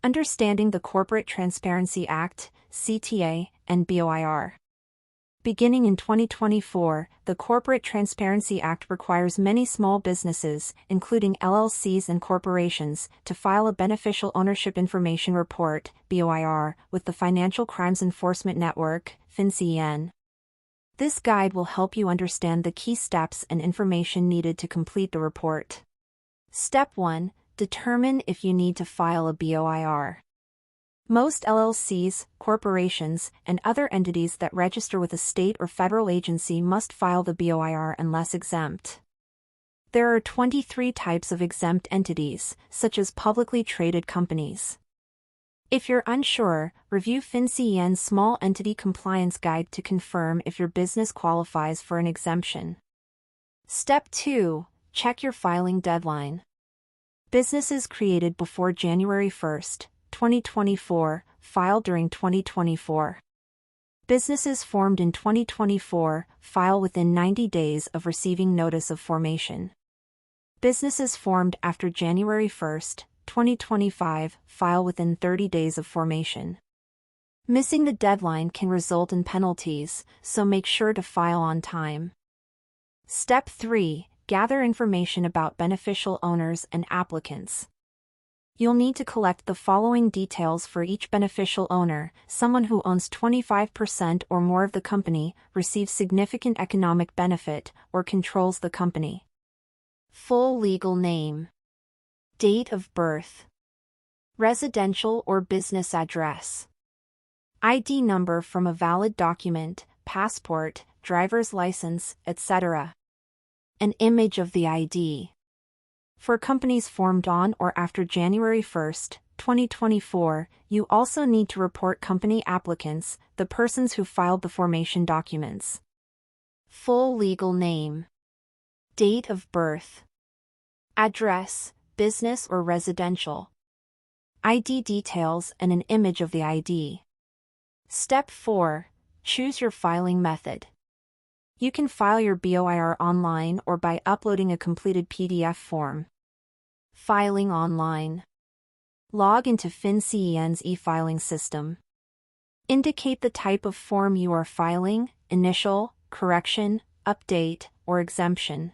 Understanding the Corporate Transparency Act, CTA, and BOIR. Beginning in 2024, the Corporate Transparency Act requires many small businesses, including LLCs and corporations, to file a Beneficial Ownership Information Report, BOIR, with the Financial Crimes Enforcement Network, FinCEN. This guide will help you understand the key steps and information needed to complete the report. Step 1. Determine if you need to file a BOIR. Most LLCs, corporations, and other entities that register with a state or federal agency must file the BOIR unless exempt. There are 23 types of exempt entities, such as publicly traded companies. If you're unsure, review FinCEN's Small Entity Compliance Guide to confirm if your business qualifies for an exemption. Step 2. Check your filing deadline. Businesses created before January 1, 2024, file during 2024. Businesses formed in 2024, file within 90 days of receiving notice of formation. Businesses formed after January 1, 2025, file within 30 days of formation. Missing the deadline can result in penalties, so make sure to file on time. Step 3. Gather information about beneficial owners and applicants. You'll need to collect the following details for each beneficial owner: someone who owns 25% or more of the company, receives significant economic benefit, or controls the company. Full legal name. Date of birth. Residential or business address. ID number from a valid document, passport, driver's license, etc. An image of the ID. For companies formed on or after January 1, 2024, you also need to report company applicants, the persons who filed the formation documents. Full legal name. Date of birth. Address, business or residential. ID details and an image of the ID. Step 4. Choose your filing method. You can file your BOIR online or by uploading a completed PDF form. Filing online. Log into FinCEN's e-filing system. Indicate the type of form you are filing: initial, correction, update, or exemption.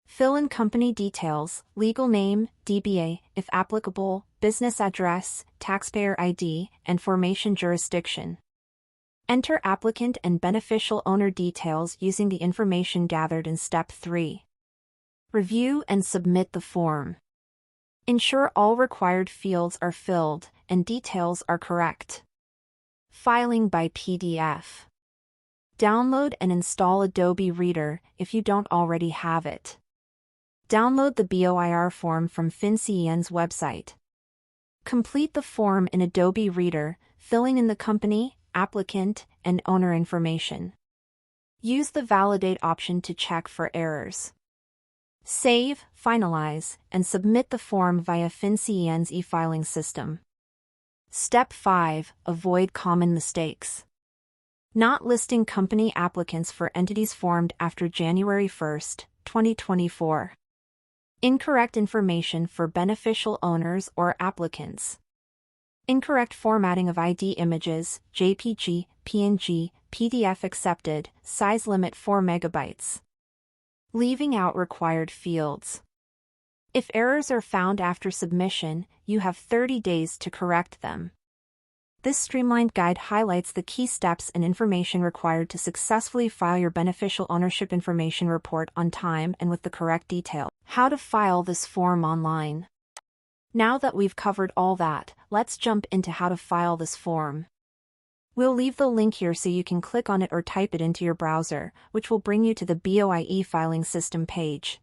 Fill in company details, legal name, DBA, if applicable, business address, taxpayer ID, and formation jurisdiction. Enter applicant and beneficial owner details using the information gathered in Step 3. Review and submit the form. Ensure all required fields are filled and details are correct. Filing by PDF. Download and install Adobe Reader if you don't already have it. Download the BOIR form from FinCEN's website. Complete the form in Adobe Reader, filling in the company, applicant, and owner information. Use the Validate option to check for errors. Save, finalize, and submit the form via FinCEN's e-filing system. Step 5. Avoid common mistakes. Not listing company applicants for entities formed after January 1, 2024. Incorrect information for beneficial owners or applicants. Incorrect formatting of ID images, JPG, PNG, PDF accepted, size limit 4 MB. Leaving out required fields. If errors are found after submission, you have 30 days to correct them. This streamlined guide highlights the key steps and information required to successfully file your Beneficial Ownership Information Report on time and with the correct detail. How to file this form online. Now that we've covered all that, let's jump into how to file this form. We'll leave the link here so you can click on it or type it into your browser, which will bring you to the BOI filing system page.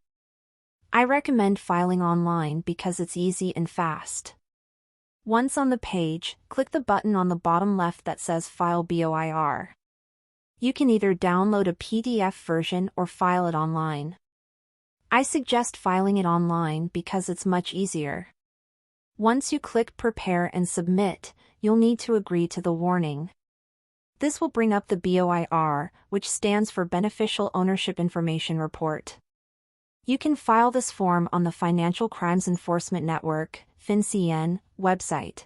I recommend filing online because it's easy and fast. Once on the page, click the button on the bottom left that says File BOIR. You can either download a PDF version or file it online. I suggest filing it online because it's much easier. Once you click Prepare and Submit, you'll need to agree to the warning. This will bring up the BOIR, which stands for Beneficial Ownership Information Report. You can file this form on the Financial Crimes Enforcement Network, FinCEN, website.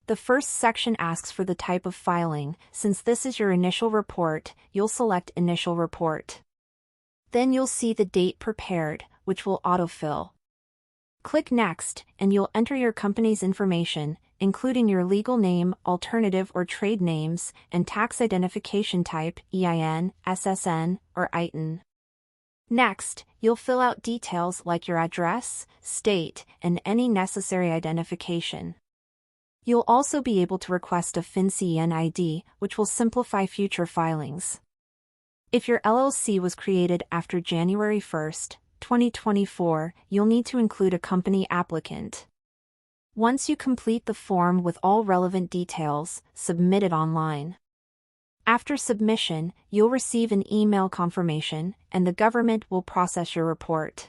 The first section asks for the type of filing. Since this is your initial report, you'll select Initial Report. Then you'll see the date prepared, which will autofill. Click Next, and you'll enter your company's information, including your legal name, alternative or trade names, and tax identification type, EIN, SSN, or ITIN. Next, you'll fill out details like your address, state, and any necessary identification. You'll also be able to request a FinCEN ID, which will simplify future filings. If your LLC was created after January 1, 2024, you'll need to include a company applicant. Once you complete the form with all relevant details, submit it online. After submission, you'll receive an email confirmation, and the government will process your report.